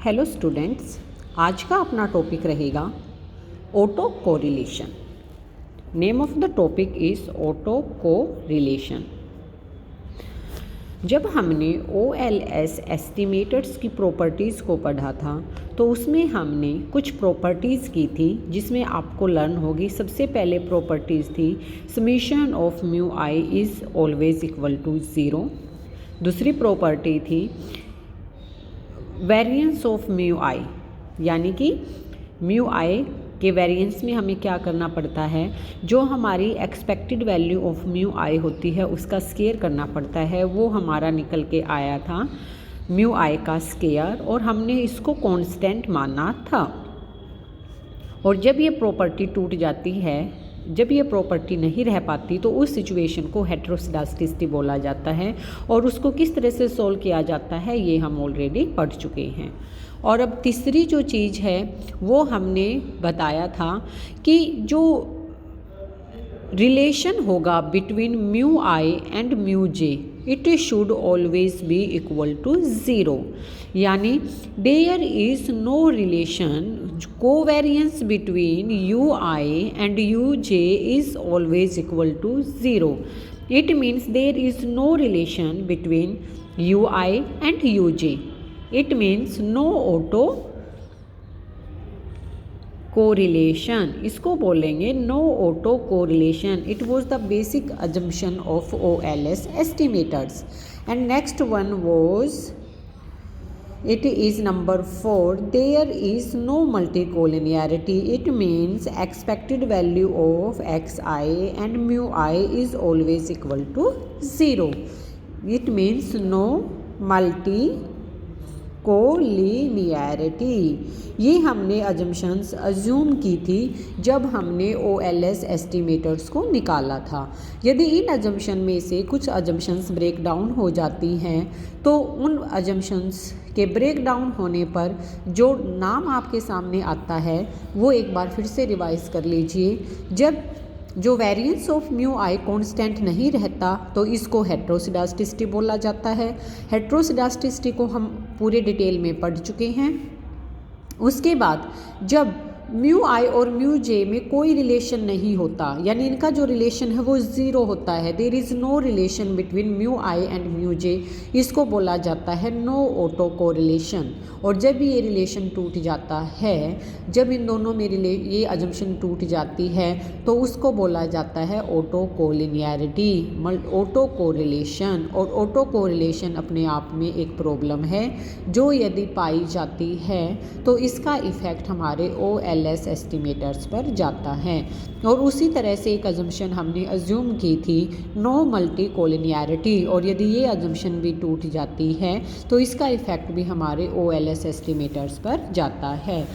Hello students, आज का अपना टॉपिक रहेगा auto correlation. Name of the topic is auto correlation. जब हमने OLS एस्टिमेटर्स की प्रॉपर्टीज़ को पढ़ा था तो उसमें हमने कुछ प्रॉपर्टीज़ की थी जिसमें आपको लर्न होगी। सबसे पहले प्रॉपर्टीज़ थी summation of mu I is always equal to zero. दूसरी प्रॉपर्टी थी वेरिएंस ऑफ म्यू आई, यानी कि म्यू आई के वेरिएंस में हमें क्या करना पड़ता है, जो हमारी एक्सपेक्टेड वैल्यू ऑफ म्यू आई होती है उसका स्केयर करना पड़ता है। वो हमारा निकल के आया था म्यू आई का स्केयर और हमने इसको कांस्टेंट माना था। और जब ये प्रॉपर्टी टूट जाती है, जब ये प्रॉपर्टी नहीं रह पाती तो उस सिचुएशन को हेटेरोस्केडास्टिसिटी बोला जाता है। और उसको किस तरह से सॉल्व किया जाता है ये हम ऑलरेडी पढ़ चुके हैं। और अब तीसरी जो चीज़ है वो हमने बताया था कि जो रिलेशन होगा between mu i and mu j, it should always be equal to zero, यानी there is no relation covariance between u i and u j is always equal to zero. It means there is no relation between u i and u j. It means no auto correlation, इसको बोलेंगे no auto correlation. It was the basic assumption of OLS estimators. And next one was, it is number 4, there is no multicollinearity. It means expected value of xi and mu I is always equal to 0. It means no multi collinearity. ये हमने assumptions assume की थी जब हमने OLS estimators को निकाला था। यदि इन अजम्पशन में से कुछ अजम्पशंस ब्रेक डाउन हो जाती हैं तो उन अजम्पशंस के ब्रेक डाउन होने पर जो नाम आपके सामने आता है वो एक बार फिर से रिवाइज कर लीजिए। जब जो variance of mu I constant नहीं रहता तो इसको हेटेरोस्केडास्टिसिटी बोला जाता है। हेटेरोस्केडास्टिसिटी को हम पूरे डिटेल में पढ़ चुके हैं। उसके बाद जब म्यू आई और म्यू जे में कोई रिलेशन नहीं होता, यानी इनका जो रिलेशन है वो ज़ीरो होता है, there is no relation between mu i and mu j, इसको बोला जाता है नो ऑटो कोरिलेशन। और जब ये रिलेशन टूट जाता है, जब इन दोनों में ये अजम्पशन टूट जाती है तो उसको बोला जाता है ऑटो कोलिनियरिटी, ऑटो कोरिलेशन। और ऑटो कोरिलेशन अपने आप में एक प्रॉब्लम है जो यदि पाई जाती है तो इसका इफ़ेक्ट हमारे OLS एस्टिमेटर्स पर जाता है। और उसी तरह से एक अजम्पशन हमने अज्यूम की थी नो मल्टी कोलिनियरिटी, और यदि ये अजम्पशन भी टूट जाती है तो इसका इफ़ेक्ट भी हमारे OLS एस्टिमेटर्स पर जाता है।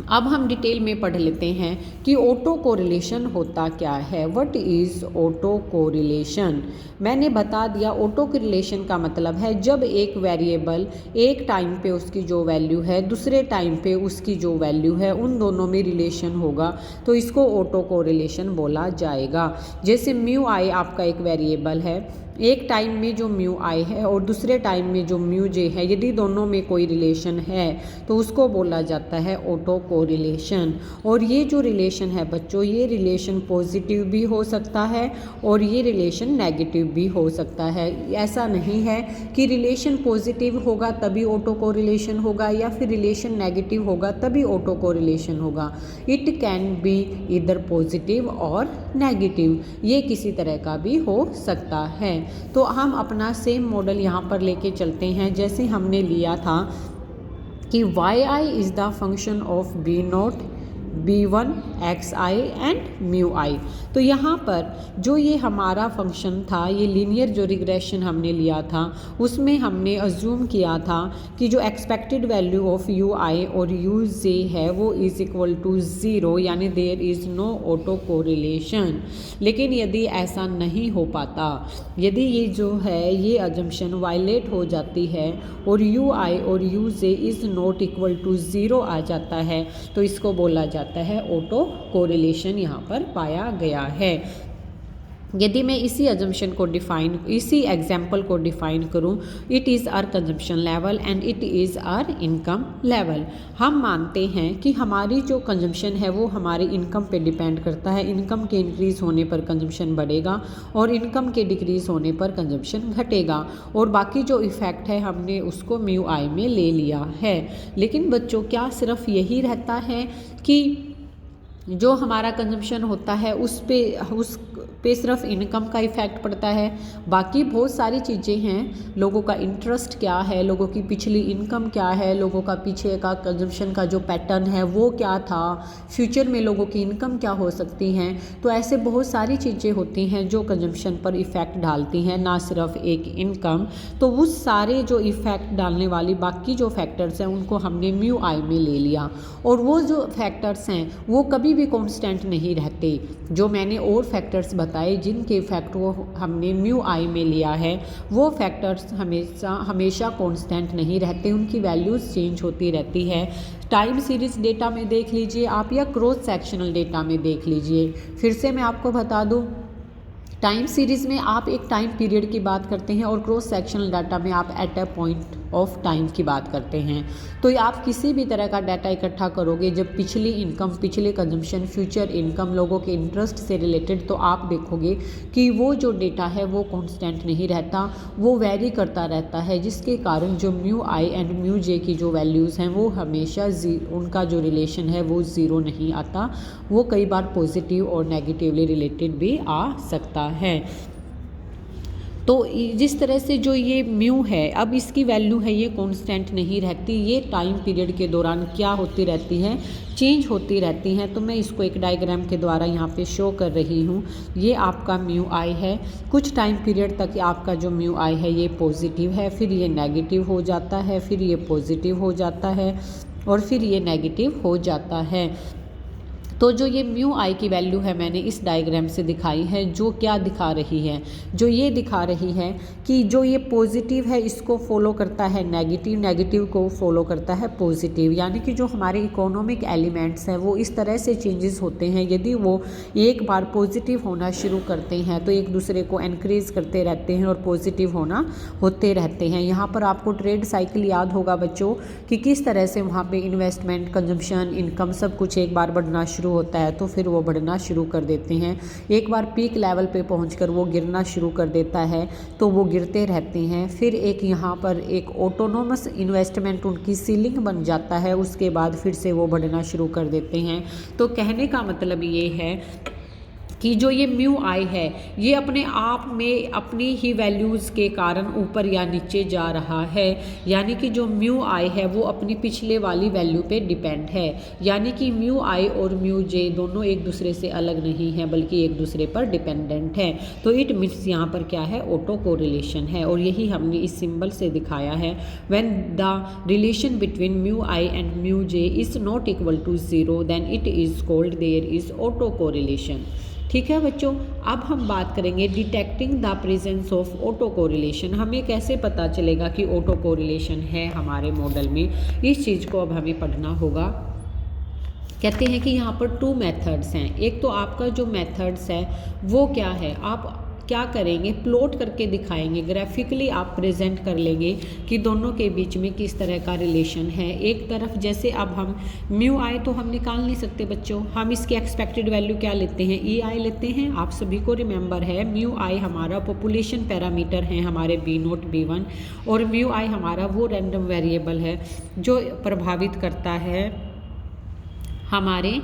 अब हम डिटेल में पढ़ लेते हैं कि ऑटो कोरिलेशन होता क्या है। What is auto correlation? मैंने बता दिया, ऑटो कोरिलेशन का मतलब है जब एक वेरिएबल एक टाइम पे उसकी जो वैल्यू है दूसरे टाइम पे उसकी जो वैल्यू है उन दोनों में रिलेशन होगा तो इसको ऑटो कोरिलेशन बोला जाएगा। जैसे म्यू आई आपका एक वेरिएबल है, एक टाइम में जो म्यू आई है और दूसरे टाइम में जो म्यू जे है, यदि दोनों में कोई रिलेशन है तो उसको बोला जाता है ऑटो कोरिलेशन। और ये जो रिलेशन है बच्चों, ये रिलेशन पॉजिटिव भी हो सकता है और ये रिलेशन नेगेटिव भी हो सकता है। ऐसा नहीं है कि रिलेशन पॉजिटिव होगा तभी ऑटो कोरिलेशन होगा या फिर रिलेशन नेगेटिव होगा तभी ऑटो कोरिलेशन होगा। इट कैन बी इधर पॉजिटिव और नेगेटिव, ये किसी तरह का भी हो सकता है। तो हम अपना सेम मॉडल यहाँ पर लेके चलते हैं जैसे हमने लिया था कि yi is the function of B0, B1, xi and mu i. तो यहाँ पर जो ये हमारा फंक्शन था, ये लीनियर जो रिग्रेशन हमने लिया था उसमें हमने अज्यूम किया था कि जो expected value of u i और यू जे है वो इज़ इक्वल टू ज़ीरो, यानी there is no auto correlation. लेकिन यदि ऐसा नहीं हो पाता, यदि ये जो है ये अजम्पशन वायलेट हो जाती है और यू आई और u j is not equal to zero आ जाता है तो इसको बोला जाता है ऑटो कोरिलेशन यहाँ पर पाया गया है। यदि मैं इसी एग्जाम्पल को डिफाइन करूं, it is our consumption level and it is our income level. हम मानते हैं कि हमारी जो कंजम्पशन है वो हमारी इनकम पे डिपेंड करता है। इनकम के इंक्रीज़ होने पर कंजम्पशन बढ़ेगा और इनकम के डिक्रीज़ होने पर कंजम्पशन घटेगा, और बाकी जो इफ़ेक्ट है हमने उसको म्यू आई में ले लिया है। लेकिन बच्चों, क्या सिर्फ यही रहता है कि जो हमारा कंजम्पशन होता है उस पे सिर्फ इनकम का इफ़ेक्ट पड़ता है? बाकी बहुत सारी चीज़ें हैं। लोगों का इंटरेस्ट क्या है, लोगों की पिछली इनकम क्या है, लोगों का पीछे का कंजम्पशन का जो पैटर्न है वो क्या था, फ्यूचर में लोगों की इनकम क्या हो सकती हैं। तो ऐसे बहुत सारी चीज़ें होती हैं जो कंजम्पशन पर इफ़ेक्ट डालती हैं, ना सिर्फ एक इनकम। तो वो सारे जो इफ़ेक्ट डालने वाली बाकी जो फैक्टर्स हैं उनको हमने म्यू आई में ले लिया, और वो जो फैक्टर्स हैं वो कभी भी कांस्टेंट नहीं रहते। जो मैंने और फैक्टर्स बताए जिनके इफेक्ट वो हमने म्यू आई में लिया है, वो फैक्टर्स हमेशा कांस्टेंट नहीं रहते, उनकी वैल्यूज़ चेंज होती रहती है। टाइम सीरीज़ डेटा में देख लीजिए आप, या क्रॉस सेक्शनल डेटा में देख लीजिए। फिर से मैं आपको बता दूँ, टाइम सीरीज़ में आप एक टाइम पीरियड की बात करते हैं और क्रॉस सेक्शनल डाटा में आप at a point of time की बात करते हैं। तो आप किसी भी तरह का डाटा इकट्ठा करोगे, जब पिछली इनकम, पिछले कंजम्पशन, फ्यूचर इनकम, लोगों के इंटरेस्ट से रिलेटेड, तो आप देखोगे कि वो जो डेटा है वो कांस्टेंट नहीं रहता, वो वेरी करता रहता है, जिसके कारण जो म्यू आई एंड म्यू जे की जो वैल्यूज़ हैं वो हमेशा उनका जो रिलेशन है वो ज़ीरो नहीं आता, वो कई बार पॉजिटिव और नेगेटिवली रिलेटेड भी आ सकता है। तो जिस तरह से जो ये म्यू है, अब इसकी वैल्यू है ये कांस्टेंट नहीं रहती, ये टाइम पीरियड के दौरान क्या होती रहती है, चेंज होती रहती हैं। तो मैं इसको एक डायग्राम के द्वारा यहाँ पे शो कर रही हूँ। ये आपका म्यू आई है, कुछ टाइम पीरियड तक आपका जो म्यू आई है ये पॉजिटिव है, फिर ये नेगेटिव हो जाता है, फिर ये पॉजिटिव हो जाता है, और फिर ये नेगेटिव हो जाता है। तो जो ये म्यू आई की वैल्यू है मैंने इस डायग्राम से दिखाई है, जो क्या दिखा रही है, जो ये दिखा रही है कि जो ये पॉजिटिव है इसको फॉलो करता है नेगेटिव, नेगेटिव को फॉलो करता है पॉजिटिव। यानी कि जो हमारे इकोनॉमिक एलिमेंट्स हैं वो इस तरह से चेंजेस होते हैं, यदि वो एक बार पॉजिटिव होना शुरू करते हैं तो एक दूसरे को एनकरेज करते रहते हैं और पॉजिटिव होते रहते हैं। यहाँ पर आपको ट्रेड साइकिल याद होगा बच्चों कि किस तरह से वहाँ पे इन्वेस्टमेंट, कंजम्पशन, इनकम सब कुछ एक बार बढ़ना शुरू होता है तो फिर वो बढ़ना शुरू कर देते हैं। एक बार पीक लेवल पे पहुंचकर वो गिरना शुरू कर देता है तो वो गिरते रहते हैं। फिर एक यहाँ पर एक ऑटोनोमस इन्वेस्टमेंट उनकी सीलिंग बन जाता है, उसके बाद फिर से वो बढ़ना शुरू कर देते हैं। तो कहने का मतलब ये है कि जो ये म्यू आई है ये अपने आप में अपनी ही वैल्यूज़ के कारण ऊपर या नीचे जा रहा है। यानी कि जो म्यू आई है वो अपनी पिछले वाली वैल्यू पे डिपेंड है। यानी कि म्यू आई और म्यू जे दोनों एक दूसरे से अलग नहीं है बल्कि एक दूसरे पर डिपेंडेंट है। तो इट मीन्स यहाँ पर क्या है, ऑटो कोरिलेशन है, और यही हमने इस सिंबल से दिखाया है। When the relation between mu i and mu j is not equal to zero then it is called there is auto correlation. ठीक है बच्चों, अब हम बात करेंगे detecting the presence of auto correlation. हमें कैसे पता चलेगा कि ऑटो कोरिलेशन है हमारे मॉडल में, इस चीज़ को अब हमें पढ़ना होगा। कहते हैं कि यहाँ पर 2 मेथड्स हैं। एक तो आपका जो मेथड्स है वो क्या है, आप क्या करेंगे, प्लॉट करके दिखाएंगे, ग्राफिकली आप प्रेजेंट कर लेंगे कि दोनों के बीच में किस तरह का रिलेशन है। एक तरफ जैसे अब हम म्यू आई तो हम निकाल नहीं सकते बच्चों, हम इसकी एक्सपेक्टेड वैल्यू क्या लेते हैं, ई आई लेते हैं। आप सभी को रिमेंबर है म्यू आई हमारा पॉपुलेशन पैरामीटर है हमारे B0 B1, और म्यू आई हमारा वो रैंडम वेरिएबल है जो प्रभावित करता है हमारे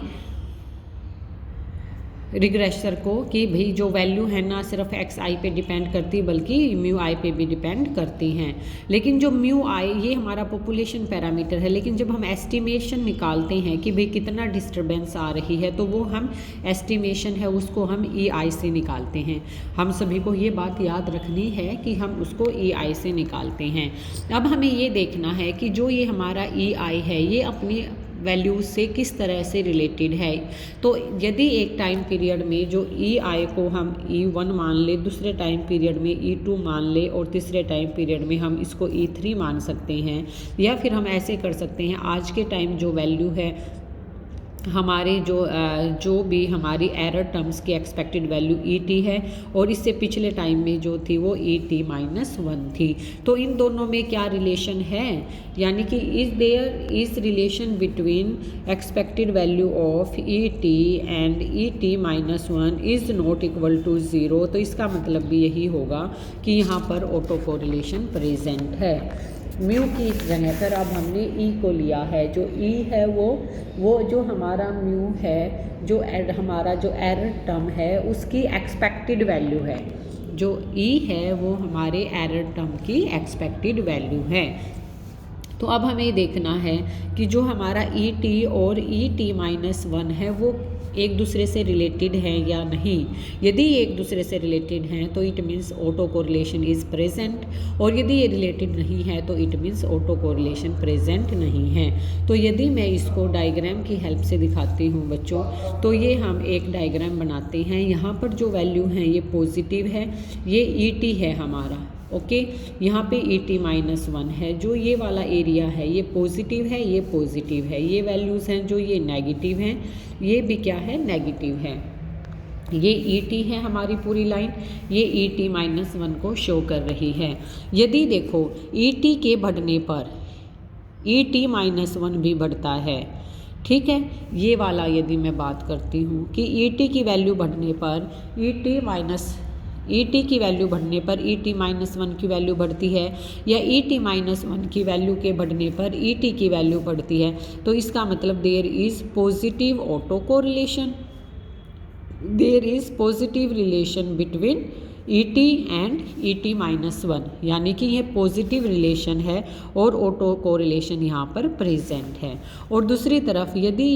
रिग्रेसर को कि भाई जो वैल्यू है ना सिर्फ एक्स आई पे डिपेंड करती बल्कि म्यू आई पे भी डिपेंड करती हैं। लेकिन जो म्यू आई ये हमारा पॉपुलेशन पैरामीटर है, लेकिन जब हम एस्टिमेशन निकालते हैं कि भाई कितना डिस्टर्बेंस आ रही है तो वो हम एस्टिमेशन है उसको हम ई आई से निकालते हैं। हम सभी को ये बात याद रखनी है कि हम उसको ई आई से निकालते हैं। अब हमें ये देखना है कि जो ये हमारा ई आई है ये अपनी वैल्यूज से किस तरह से रिलेटेड है। तो यदि एक टाइम पीरियड में जो ई आई को हम E1 मान ले, दूसरे टाइम पीरियड में E2 मान ले, और तीसरे टाइम पीरियड में हम इसको E3 मान सकते हैं, या फिर हम ऐसे कर सकते हैं आज के टाइम जो वैल्यू है हमारे जो भी हमारी एरर टर्म्स की एक्सपेक्टेड वैल्यू ई टी है और इससे पिछले टाइम में जो थी वो ई टी माइनस वन थी। तो इन दोनों में क्या रिलेशन है, यानी कि is there is relation between expected value of e t and e t minus one is not equal to zero. तो इसका मतलब भी यही होगा कि यहाँ पर ऑटो कोरिलेशन प्रेजेंट है। म्यू की जगह पर अब हमने ई को लिया है। जो ई है वो जो हमारा म्यू है, जो हमारा जो एरर टर्म है उसकी एक्सपेक्टेड वैल्यू है। जो ई है वो हमारे एरर टर्म की एक्सपेक्टेड वैल्यू है। तो अब हमें देखना है कि जो हमारा ई टी और ई टी माइनस वन है वो एक दूसरे से रिलेटेड हैं या नहीं। यदि ये एक दूसरे से रिलेटेड हैं तो it means auto correlation is present, और यदि ये रिलेटेड नहीं है तो it means auto correlation present नहीं है। तो यदि मैं इसको डायग्राम की हेल्प से दिखाती हूँ बच्चों, तो ये हम एक डायग्राम बनाते हैं। यहाँ पर जो वैल्यू है ये पॉजिटिव है, ये ई टी है हमारा, ओके। यहाँ पे ई टी माइनस वन है, जो ये वाला एरिया है ये पॉजिटिव है, ये पॉजिटिव है। ये वैल्यूज़ हैं जो ये नेगेटिव हैं, ये भी क्या है, नेगेटिव है। ये ई टी है हमारी पूरी लाइन, ये ई टी माइनस वन को शो कर रही है। यदि देखो ई टी के बढ़ने पर ई टी माइनस वन भी बढ़ता है, ठीक है। ये वाला यदि मैं बात करती हूँ कि ई टी की वैल्यू बढ़ने पर ई टी की वैल्यू बढ़ने पर ई टी माइनस वन की वैल्यू बढ़ती है, या ई टी माइनस वन की वैल्यू के बढ़ने पर ई टी की वैल्यू बढ़ती है, तो इसका मतलब there is positive auto correlation, there is positive relation between e t and e t minus one, यानी कि यह पॉजिटिव रिलेशन है और ऑटो कोरिलेशन यहाँ पर प्रेजेंट है। और दूसरी तरफ यदि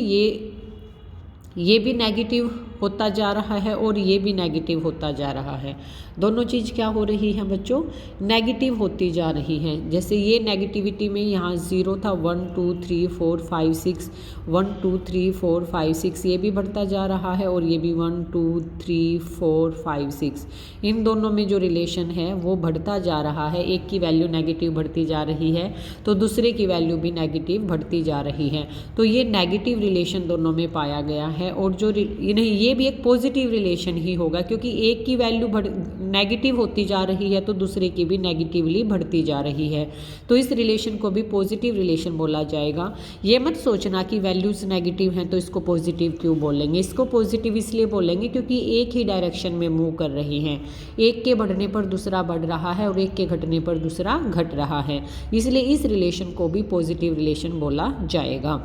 ये भी नेगेटिव होता जा रहा है और ये भी नेगेटिव होता जा रहा है, दोनों चीज़ क्या हो रही है बच्चों, नेगेटिव होती जा रही हैं। जैसे ये नेगेटिविटी में यहाँ 0 था, 1 2 3 4 5 6, 1 2 3 4 5 6, ये भी बढ़ता जा रहा है और ये भी 1 2 3 4 5 6, इन दोनों में जो रिलेशन है वो बढ़ता जा रहा है। एक की वैल्यू नेगेटिव बढ़ती जा रही है तो दूसरे की वैल्यू भी नेगेटिव बढ़ती जा रही है। तो ये नेगेटिव रिलेशन दोनों में पाया गया है, और जो नहीं, ये भी एक पॉजिटिव रिलेशन ही होगा, क्योंकि एक की वैल्यू नेगेटिव होती जा रही है तो दूसरे की भी नेगेटिवली बढ़ती जा रही है। तो इस रिलेशन को भी पॉजिटिव रिलेशन बोला जाएगा। ये मत सोचना कि वैल्यूज़ नेगेटिव हैं तो इसको पॉजिटिव क्यों बोलेंगे। इसको पॉजिटिव इसलिए बोलेंगे क्योंकि एक ही डायरेक्शन में मूव कर रही हैं, एक के बढ़ने पर दूसरा बढ़ रहा है और एक के घटने पर दूसरा घट रहा है, इसलिए इस रिलेशन को भी पॉजिटिव रिलेशन बोला जाएगा।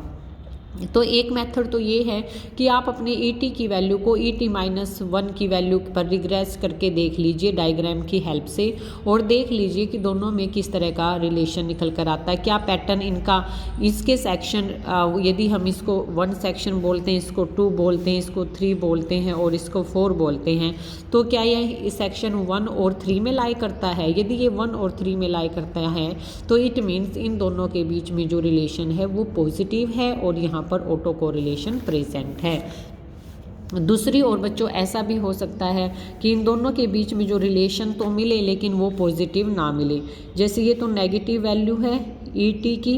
तो एक मेथड तो ये है कि आप अपने ई टी की वैल्यू को ई टी माइनस वन की वैल्यू पर रिग्रेस करके देख लीजिए डायग्राम की हेल्प से, और देख लीजिए कि दोनों में किस तरह का रिलेशन निकल कर आता है, क्या पैटर्न इनका, इसके सेक्शन यदि हम इसको 1 सेक्शन बोलते हैं, इसको 2 बोलते हैं, इसको 3 बोलते हैं और इसको 4 बोलते हैं, तो क्या यह सेक्शन 1 और 3 में लाई करता है। यदि ये 1 और 3 में लाई करता है तो इट मीन्स इन दोनों के बीच में जो रिलेशन है वो पॉजिटिव है और यहाँ पर ऑटो कोरिलेशन प्रेजेंट है। दूसरी ओर बच्चों ऐसा भी हो सकता है कि इन दोनों के बीच में जो रिलेशन तो मिले लेकिन वो पॉजिटिव ना मिले। जैसे ये तो नेगेटिव वैल्यू है ई टी की,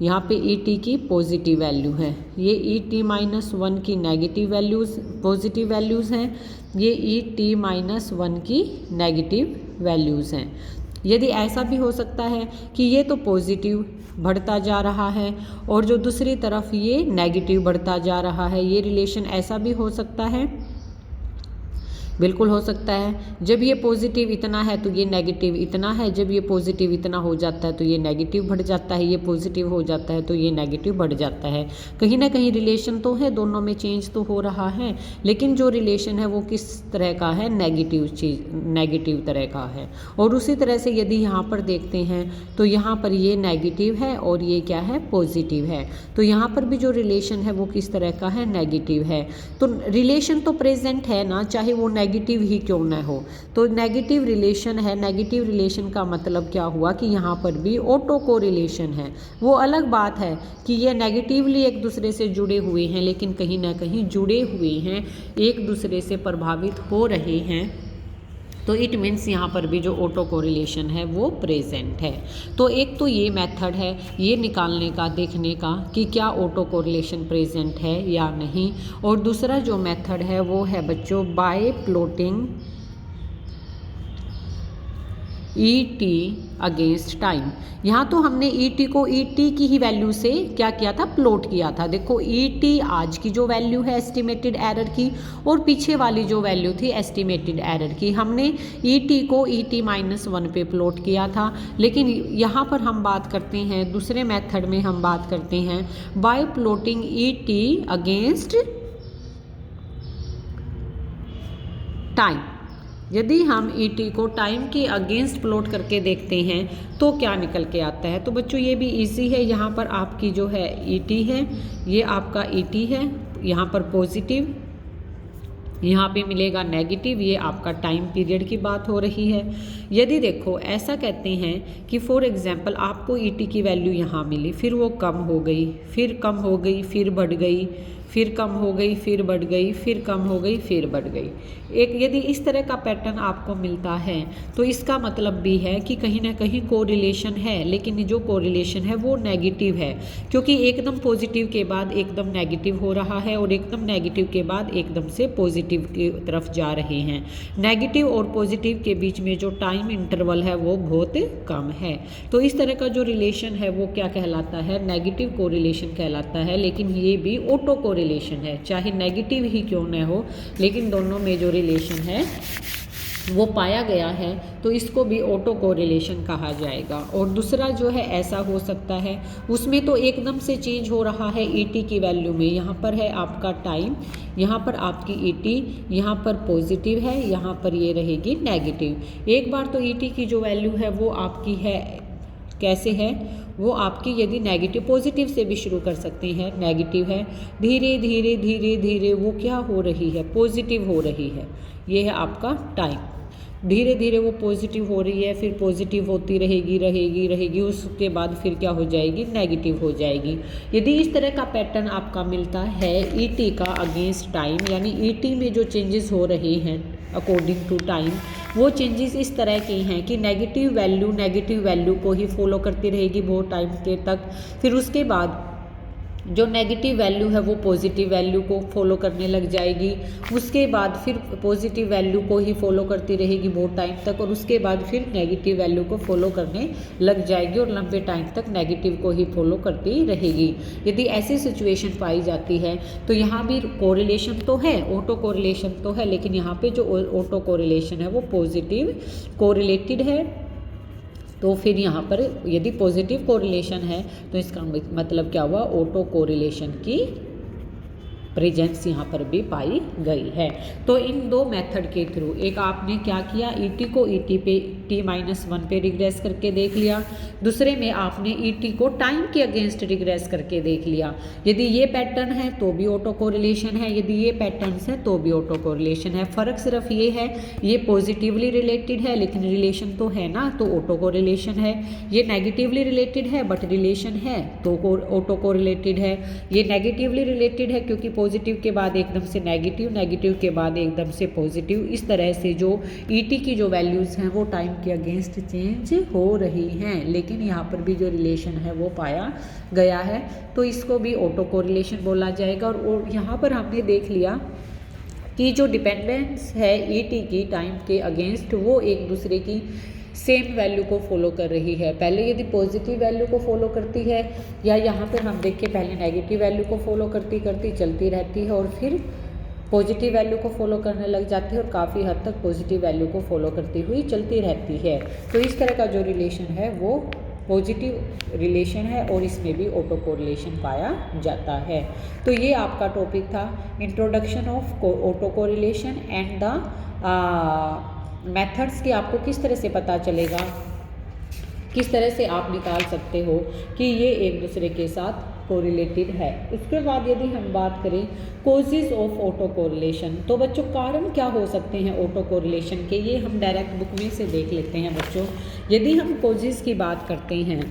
यहाँ पे ई टी की पॉजिटिव वैल्यू है, ये ई टी माइनस वन की नेगेटिव वैल्यूज़ पॉजिटिव वैल्यूज़ हैं, ये ई टी माइनस वन की नेगेटिव वैल्यूज़ हैं। यदि ऐसा भी हो सकता है कि ये तो पॉजिटिव बढ़ता जा रहा है और जो दूसरी तरफ ये नेगेटिव बढ़ता जा रहा है, ये रिलेशन ऐसा भी हो सकता है, बिल्कुल हो सकता है। जब ये पॉजिटिव इतना है तो ये नेगेटिव इतना है, जब ये पॉजिटिव इतना हो जाता है तो ये नेगेटिव बढ़ जाता है, ये पॉजिटिव हो जाता है तो ये नेगेटिव बढ़ जाता है। कहीं ना कहीं रिलेशन तो है, दोनों में चेंज तो हो रहा है, लेकिन जो रिलेशन है वो किस तरह का है, नेगेटिव चीज़, नेगेटिव तरह का है। और उसी तरह से यदि यहाँ पर देखते हैं तो यहाँ पर ये नेगेटिव है और ये क्या है, पॉजिटिव है, तो यहाँ पर भी जो रिलेशन है वो किस तरह का है, नेगेटिव है। तो रिलेशन तो प्रेजेंट है ना, चाहे वो नेगेटिव ही क्यों ना हो, तो नेगेटिव रिलेशन है। नेगेटिव रिलेशन का मतलब क्या हुआ कि यहाँ पर भी ऑटो कोरिलेशन है। वो अलग बात है कि ये नेगेटिवली एक दूसरे से जुड़े हुए हैं, लेकिन कहीं ना कहीं जुड़े हुए हैं, एक दूसरे से प्रभावित हो रहे हैं, तो इट मीन्स यहाँ पर भी जो ऑटो कोरिलेशन है वो प्रेजेंट है। तो एक तो ये मेथड है ये निकालने का, देखने का कि क्या ऑटो कोरिलेशन प्रेजेंट है या नहीं। और दूसरा जो मेथड है वो है बच्चों bye plotting ET against time. यहाँ तो हमने ET को ET की ही वैल्यू से क्या किया था, प्लॉट किया था। देखो ET आज की जो वैल्यू है एस्टिमेटेड एरर की, और पीछे वाली जो वैल्यू थी एस्टिमेटेड एरर की, हमने ET को ET-1 पे प्लॉट किया था। लेकिन यहाँ पर हम बात करते हैं दूसरे मेथड में, हम बात करते हैं bye plotting ET against time. यदि हम ET को टाइम के अगेंस्ट प्लॉट करके देखते हैं तो क्या निकल के आता है। तो बच्चों ये भी इजी है। यहाँ पर आपकी जो है ET है, ये आपका ET है, यहाँ पर पॉजिटिव, यहाँ पे मिलेगा नेगेटिव, ये आपका टाइम पीरियड की बात हो रही है। यदि देखो ऐसा कहते हैं कि फॉर एग्जांपल आपको ET की वैल्यू यहाँ मिली, फिर वो कम हो गई, फिर कम हो गई, फिर बढ़ गई, फिर कम हो गई, फिर बढ़ गई, फिर कम हो गई, फिर बढ़ गई। एक यदि इस तरह का पैटर्न आपको मिलता है तो इसका मतलब भी है कि कहीं ना कहीं कोरिलेशन है, लेकिन जो कोरिलेशन है वो नेगेटिव है, क्योंकि एकदम पॉजिटिव के बाद एकदम नेगेटिव हो रहा है और एकदम नेगेटिव के बाद एकदम से पॉजिटिव की तरफ जा रहे हैं। नेगेटिव और पॉजिटिव के बीच में जो टाइम इंटरवल है वो बहुत कम है। तो इस तरह का जो रिलेशन है वो क्या कहलाता है, नेगेटिव कोरिलेशन कहलाता है। लेकिन ये भी ऑटो कोरिलेशन है, चाहे नेगेटिव ही क्यों न हो, लेकिन दोनों में जो रिलेशन है वो पाया गया है तो इसको भी ऑटो कोरिलेशन कहा जाएगा। और दूसरा जो है ऐसा हो सकता है, उसमें तो एकदम से चेंज हो रहा है ET की वैल्यू में। यहाँ पर है आपका टाइम, यहाँ पर आपकी ET, यहाँ पर पॉजिटिव है, यहाँ पर ये रहेगी नेगेटिव। एक बार तो ET की जो वैल्यू है वो आपकी है, कैसे है वो आपकी, यदि नेगेटिव, पॉजिटिव से भी शुरू कर सकते हैं, नेगेटिव है, धीरे धीरे धीरे धीरे वो क्या हो रही है, पॉजिटिव हो रही है। ये है आपका टाइम, धीरे धीरे वो पॉजिटिव हो रही है, फिर पॉजिटिव होती रहेगी रहेगी रहेगी, उसके बाद फिर क्या हो जाएगी, नेगेटिव हो जाएगी। यदि इस तरह का पैटर्न आपका मिलता है ET का अगेंस्ट टाइम, यानी ET में जो चेंजेस हो रहे हैं अकॉर्डिंग टू टाइम, वो चेंजेस इस तरह के हैं कि नेगेटिव वैल्यू को ही फॉलो करती रहेगी बहुत टाइम के तक, फिर उसके बाद जो नेगेटिव वैल्यू है वो पॉजिटिव वैल्यू को फॉलो करने लग जाएगी, उसके बाद फिर पॉजिटिव वैल्यू को ही फॉलो करती रहेगी बहुत टाइम तक, और उसके बाद फिर नेगेटिव वैल्यू को फॉलो करने लग जाएगी और लंबे टाइम तक नेगेटिव को ही फॉलो करती रहेगी। यदि ऐसी सिचुएशन पाई जाती है तो यहाँ भी कोरिलेशन तो है, ऑटो कोरिलेशन तो है, लेकिन यहाँ पे जो ऑटो कोरिलेशन है वो पॉजिटिव कोरिलेटेड है। तो फिर यहाँ पर यदि पॉजिटिव कोरिलेशन है तो इसका मतलब क्या हुआ, ऑटो कोरिलेशन की प्रेजेंस यहाँ पर भी पाई गई है। तो इन दो मेथड के थ्रू, एक आपने क्या किया, ET को ET पे T-1 पे रिग्रेस करके देख लिया, दूसरे में आपने ET को टाइम के अगेंस्ट रिग्रेस करके देख लिया। यदि ये पैटर्न है तो भी ऑटो कोरिलेशन है, यदि ये पैटर्न्स है तो भी ऑटो कोरिलेशन है। फ़र्क सिर्फ ये है, ये पॉजिटिवली रिलेटेड है लेकिन रिलेशन तो है ना, तो ऑटो कोरिलेशन है। ये नेगेटिवली रिलेटेड है बट रिलेशन है तो ऑटो कोरिलेटेड है। ये नेगेटिवली रिलेटेड है क्योंकि पॉजिटिव के बाद एकदम से नेगेटिव, नेगेटिव के बाद एकदम से पॉजिटिव, इस तरह से जो ET की जो वैल्यूज़ हैं वो टाइम के अगेंस्ट चेंज हो रही हैं, लेकिन यहाँ पर भी जो रिलेशन है वो पाया गया है तो इसको भी ऑटो कोरिलेशन बोला जाएगा। और यहाँ पर हमने देख लिया कि जो डिपेंडेंस है ET की टाइम के अगेंस्ट वो एक दूसरे की सेम वैल्यू को फॉलो कर रही है। पहले यदि पॉजिटिव वैल्यू को फॉलो करती है, या यहाँ पर हम देखिए पहले नेगेटिव वैल्यू को फॉलो करती करती चलती रहती है और फिर पॉजिटिव वैल्यू को फॉलो करने लग जाती है और काफ़ी हद तक पॉजिटिव वैल्यू को फॉलो करती हुई चलती रहती है। तो इस तरह का जो रिलेशन है वो पॉजिटिव रिलेशन है और इसमें भी ऑटो कोरिलेशन पाया जाता है। तो ये आपका टॉपिक था, introduction of auto correlation and the methods की। आपको किस तरह से पता चलेगा, किस तरह से आप निकाल सकते हो कि ये एक दूसरे के साथ कोरिलेटेड है। उसके बाद यदि हम बात करें कॉजेज ऑफ ऑटो कोरिलेशन, तो बच्चों कारण क्या हो सकते हैं ऑटो कोरिलेशन के, ये हम डायरेक्ट बुक में से देख लेते हैं बच्चों। यदि हम कॉजेज की बात करते हैं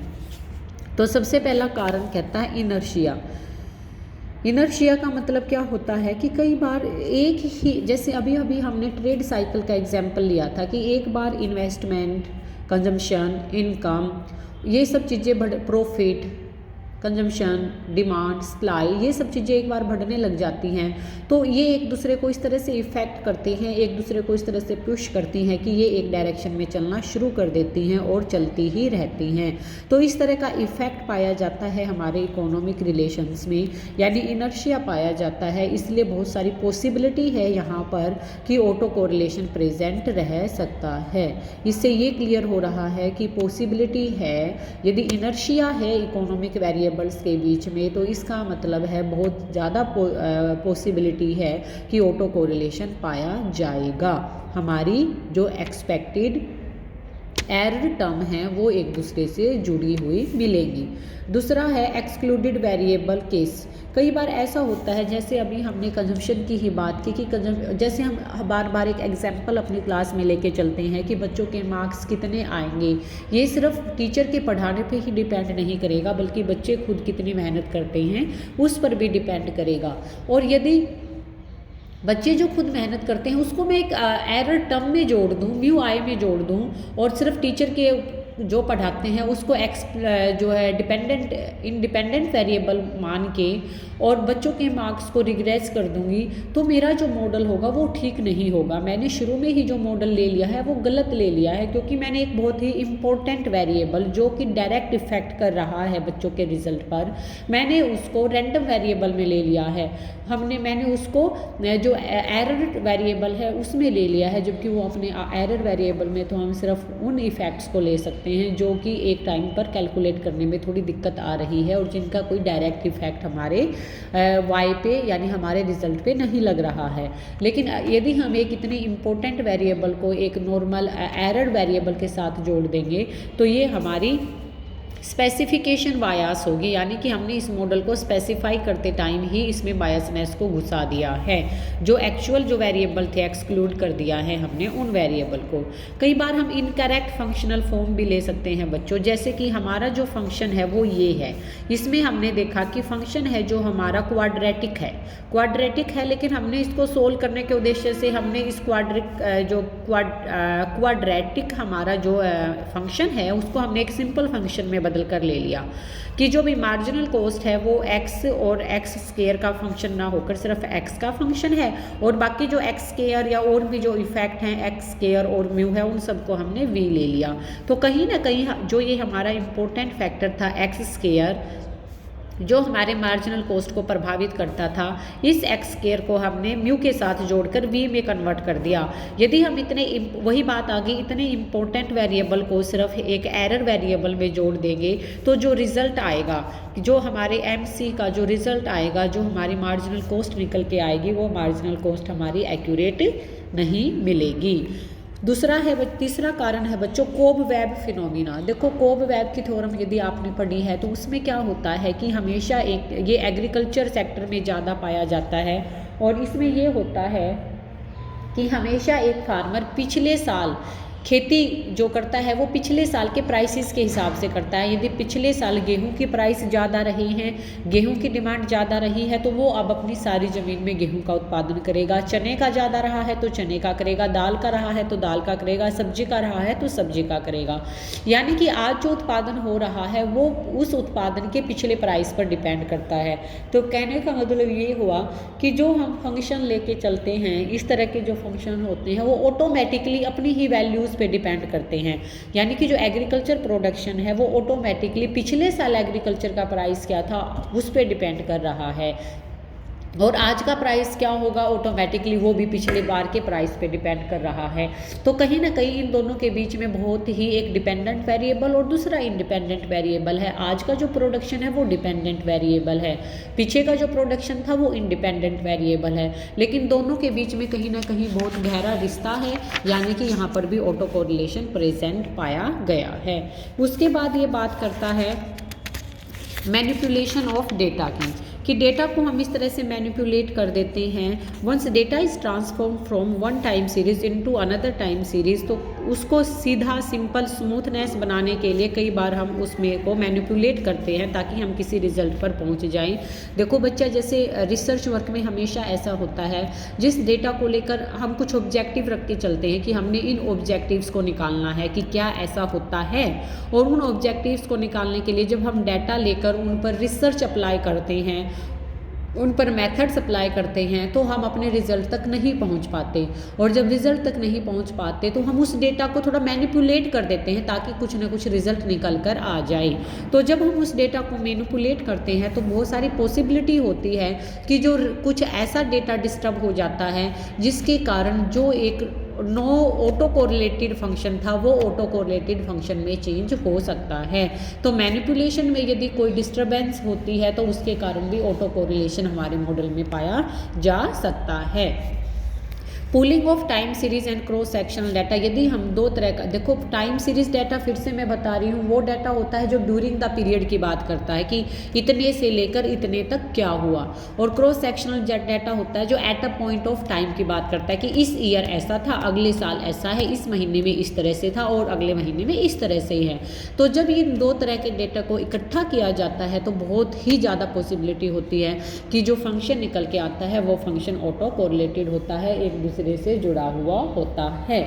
तो सबसे पहला कारण कहता है इनर्शिया। इनर्शिया का मतलब क्या होता है कि कई बार एक ही, जैसे अभी अभी हमने ट्रेड साइकिल का एग्जाम्पल लिया था कि एक बार इन्वेस्टमेंट, कंजम्पशन, इनकम, ये सब चीज़ें बढ़, प्रॉफिट, कंजम्पशन, डिमांड, सप्लाई, ये सब चीज़ें एक बार बढ़ने लग जाती हैं तो ये एक दूसरे को इस तरह से इफ़ेक्ट करती हैं, एक दूसरे को इस तरह से पुश करती हैं कि ये एक डायरेक्शन में चलना शुरू कर देती हैं और चलती ही रहती हैं। तो इस तरह का इफ़ेक्ट पाया जाता है हमारे इकोनॉमिक रिलेशंस में, यानी इनर्शिया पाया जाता है। इसलिए बहुत सारी पॉसिबिलिटी है यहाँ पर कि ऑटो कोरिलेशन प्रेजेंट रह सकता है। इससे ये क्लियर हो रहा है कि पॉसिबिलिटी है, यदि इनर्शिया है इकोनॉमिक वेरिएबल्स के बीच में, तो इसका मतलब है बहुत ज़्यादा पॉसिबिलिटी है कि ऑटो कोरिलेशन पाया जाएगा। हमारी जो एक्सपेक्टेड एरर टर्म हैं वो एक दूसरे से जुड़ी हुई मिलेंगी। दूसरा है एक्सक्लूडेड वेरिएबल केस। कई बार ऐसा होता है, जैसे अभी हमने कंजम्पशन की ही बात की कि जैसे हम बार बार एक एग्जांपल अपनी क्लास में लेके चलते हैं कि बच्चों के मार्क्स कितने आएंगे, ये सिर्फ टीचर के पढ़ाने पे ही डिपेंड नहीं करेगा, बल्कि बच्चे खुद कितनी मेहनत करते हैं उस पर भी डिपेंड करेगा। और यदि बच्चे जो खुद मेहनत करते हैं उसको मैं एक एरर टर्म में जोड़ दूँ, म्यू आई में जोड़ दूँ, और सिर्फ टीचर के जो पढ़ाते हैं उसको जो है इंडिपेंडेंट वेरिएबल मान के और बच्चों के मार्क्स को रिग्रेस कर दूंगी, तो मेरा जो मॉडल होगा वो ठीक नहीं होगा। मैंने शुरू में ही जो मॉडल ले लिया है वो गलत ले लिया है, क्योंकि मैंने एक बहुत ही इम्पोर्टेंट वेरिएबल जो कि डायरेक्ट इफेक्ट कर रहा है बच्चों के रिजल्ट पर, मैंने उसको रैंडम वेरिएबल में ले लिया है। मैंने उसको जो एरर वेरिएबल है उसमें ले लिया है, जबकि वो अपने एरर वेरिएबल में तो हम सिर्फ उन इफ़ेक्ट्स को ले सकते हैं जो कि एक टाइम पर कैलकुलेट करने में थोड़ी दिक्कत आ रही है और जिनका कोई डायरेक्ट इफेक्ट हमारे वाई पे यानी हमारे रिजल्ट पे नहीं लग रहा है। लेकिन यदि हम एक इतने इम्पोर्टेंट वेरिएबल को एक नॉर्मल एरर वेरिएबल के साथ जोड़ देंगे तो ये हमारी स्पेसिफिकेशन बायस होगी, यानी कि हमने इस मॉडल को स्पेसिफाई करते टाइम ही इसमें बायसनेस को घुसा दिया है। जो एक्चुअल जो वेरिएबल थे एक्सक्लूड कर दिया है हमने उन वेरिएबल को। कई बार हम इनकरेक्ट फंक्शनल फॉर्म भी ले सकते हैं बच्चों, जैसे कि हमारा जो फंक्शन है वो ये है। इसमें हमने देखा कि फंक्शन है जो हमारा क्वाड्रेटिक है, लेकिन हमने इसको सोल्व करने के उद्देश्य से हमने इस क्वाड्रेटिक हमारा जो फंक्शन है उसको हमने एक सिंपल फंक्शन में बदल कर ले लिया कि जो भी मार्जिनल कॉस्ट है वो x और x स्क्वायर का फंक्शन ना होकर सिर्फ x का फंक्शन है, और बाकी जो x स्क्वायर या और भी जो इफेक्ट हैं x स्क्वायर और म्यू है उन सबको हमने v ले लिया। तो कहीं ना कहीं जो ये हमारा इम्पोर्टेंट फैक्टर था x स्क्वायर जो हमारे मार्जिनल कॉस्ट को प्रभावित करता था, इस एक्स स्क्वायर को हमने म्यू के साथ जोड़कर वी में कन्वर्ट कर दिया। यदि हम वही बात आ गई, इतने इम्पोर्टेंट वेरिएबल को सिर्फ एक एरर वेरिएबल में जोड़ देंगे तो जो रिजल्ट आएगा, जो हमारे MC का जो रिजल्ट आएगा, जो हमारी मार्जिनल कॉस्ट निकल के आएगी, वो मार्जिनल कॉस्ट हमारी एक्यूरेट नहीं मिलेगी। तीसरा कारण है बच्चों कोब वेब फिनोमिना। देखो कोब वेब की थ्योरम यदि आपने पढ़ी है तो उसमें क्या होता है कि हमेशा ये एग्रीकल्चर सेक्टर में ज़्यादा पाया जाता है, और इसमें ये होता है कि हमेशा एक फार्मर पिछले साल खेती जो करता है वो पिछले साल के प्राइसेस के हिसाब से करता है। यदि पिछले साल गेहूं की प्राइस ज़्यादा रही हैं, गेहूं की डिमांड ज़्यादा रही है, तो वो अब अपनी सारी ज़मीन में गेहूं का उत्पादन करेगा। चने का ज़्यादा रहा है तो चने का करेगा, दाल का रहा है तो दाल का करेगा, सब्जी का रहा है तो सब्जी का करेगा। यानी कि आज जो उत्पादन हो रहा है वो उस उत्पादन के पिछले प्राइस पर डिपेंड करता है। तो कहने का मतलब ये हुआ कि जो हम फंक्शन लेके चलते हैं, इस तरह के जो फंक्शन होते हैं वो ऑटोमेटिकली अपनी ही वैल्यूज़ पे डिपेंड करते हैं। यानी कि जो एग्रीकल्चर प्रोडक्शन है वो ऑटोमेटिकली पिछले साल एग्रीकल्चर का प्राइस क्या था उस पे डिपेंड कर रहा है, और आज का प्राइस क्या होगा ऑटोमेटिकली वो भी पिछले बार के प्राइस पे डिपेंड कर रहा है। तो कहीं ना कहीं इन दोनों के बीच में बहुत ही एक डिपेंडेंट वेरिएबल और दूसरा इंडिपेंडेंट वेरिएबल है। आज का जो प्रोडक्शन है वो डिपेंडेंट वेरिएबल है, पीछे का जो प्रोडक्शन था वो इंडिपेंडेंट वेरिएबल है, लेकिन दोनों के बीच में कहीं ना कहीं बहुत गहरा रिश्ता है, यानी कि यहाँ पर भी ऑटो कोरिलेशन प्रेजेंट पाया गया है। उसके बाद ये बात करता है मैनिपुलेशन ऑफ डेटा की, कि डेटा को हम इस तरह से मैनिपुलेट कर देते हैं। Once data is transform from one time series into another time series, तो उसको सीधा सिंपल स्मूथनेस बनाने के लिए कई बार हम उसमें को मैनिपुलेट करते हैं ताकि हम किसी रिजल्ट पर पहुंच जाएं। देखो बच्चा, जैसे रिसर्च वर्क में हमेशा ऐसा होता है, जिस डेटा को लेकर हम कुछ ऑब्जेक्टिव रख के चलते हैं कि हमने इन ऑब्जेक्टिव्स को निकालना है कि क्या ऐसा होता है, और उन ऑब्जेक्टिव्स को निकालने के लिए जब हम डाटा लेकर उन पर रिसर्च अप्लाई करते हैं, उन पर मेथड्स अप्लाई करते हैं, तो हम अपने रिजल्ट तक नहीं पहुंच पाते। और जब रिजल्ट तक नहीं पहुंच पाते तो हम उस डेटा को थोड़ा मैनिपुलेट कर देते हैं ताकि कुछ ना कुछ रिजल्ट निकल कर आ जाए। तो जब हम उस डेटा को मैनिपुलेट करते हैं तो बहुत सारी पॉसिबिलिटी होती है कि जो कुछ ऐसा डेटा डिस्टर्ब हो जाता है जिसके कारण जो एक नो ऑटो कोरिलेटेड फंक्शन था वो ऑटो कोरिलेटेड फंक्शन में चेंज हो सकता है। तो मैनिपुलेशन में यदि कोई डिस्टर्बेंस होती है तो उसके कारण भी ऑटो कोरिलेशन हमारे मॉडल में पाया जा सकता है। Pooling of time series and cross sectional data, यदि हम दो तरह का, देखो टाइम सीरीज डाटा फिर से मैं बता रही हूँ, वो डाटा होता है जो ड्यूरिंग द पीरियड की बात करता है कि इतने से लेकर इतने तक क्या हुआ, और क्रॉस सेक्शनल डाटा होता है जो at a point of time की बात करता है कि इस ईयर ऐसा था, अगले साल ऐसा है, इस महीने में इस तरह से था और अगले महीने में इस तरह से ही है। तो जब इन दो तरह के डेटा को इकट्ठा किया जाता है तो बहुत ही ज़्यादा पॉसिबिलिटी होती है कि जो फंक्शन निकल के आता है वो फंक्शन ऑटो कोरिलेटेड होता है, एक दूसरे से जुड़ा हुआ होता है।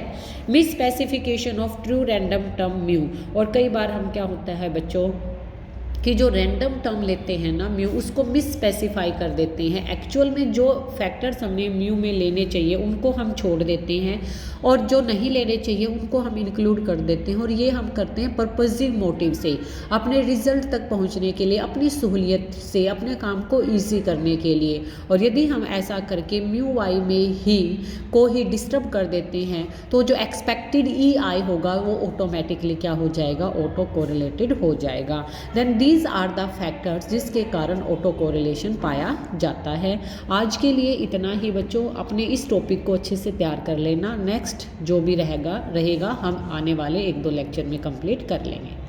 Miss specification of true random term mu, और कई बार हम क्या होता है बच्चों कि जो रैंडम टर्म लेते हैं ना म्यू, उसको मिस स्पेसिफाई कर देते हैं। एक्चुअल में जो फैक्टर्स हमने म्यू में लेने चाहिए उनको हम छोड़ देते हैं और जो नहीं लेने चाहिए उनको हम इंक्लूड कर देते हैं, और ये हम करते हैं पर्पजिव मोटिव से, अपने रिजल्ट तक पहुंचने के लिए, अपनी सहूलियत से, अपने काम को ईजी करने के लिए। और यदि हम ऐसा करके म्यू वाई में ही डिस्टर्ब कर देते हैं तो जो एक्सपेक्टेड ई आई होगा वो ऑटोमेटिकली क्या हो जाएगा, ऑटो कोरिलेटेड हो जाएगा। Then these are the factors जिसके कारण ऑटो कोरिलेशन पाया जाता है। आज के लिए इतना ही बच्चों, अपने इस टॉपिक को अच्छे से तैयार कर लेना। नेक्स्ट जो भी रहेगा हम आने वाले 1-2 लेक्चर में कंप्लीट कर लेंगे।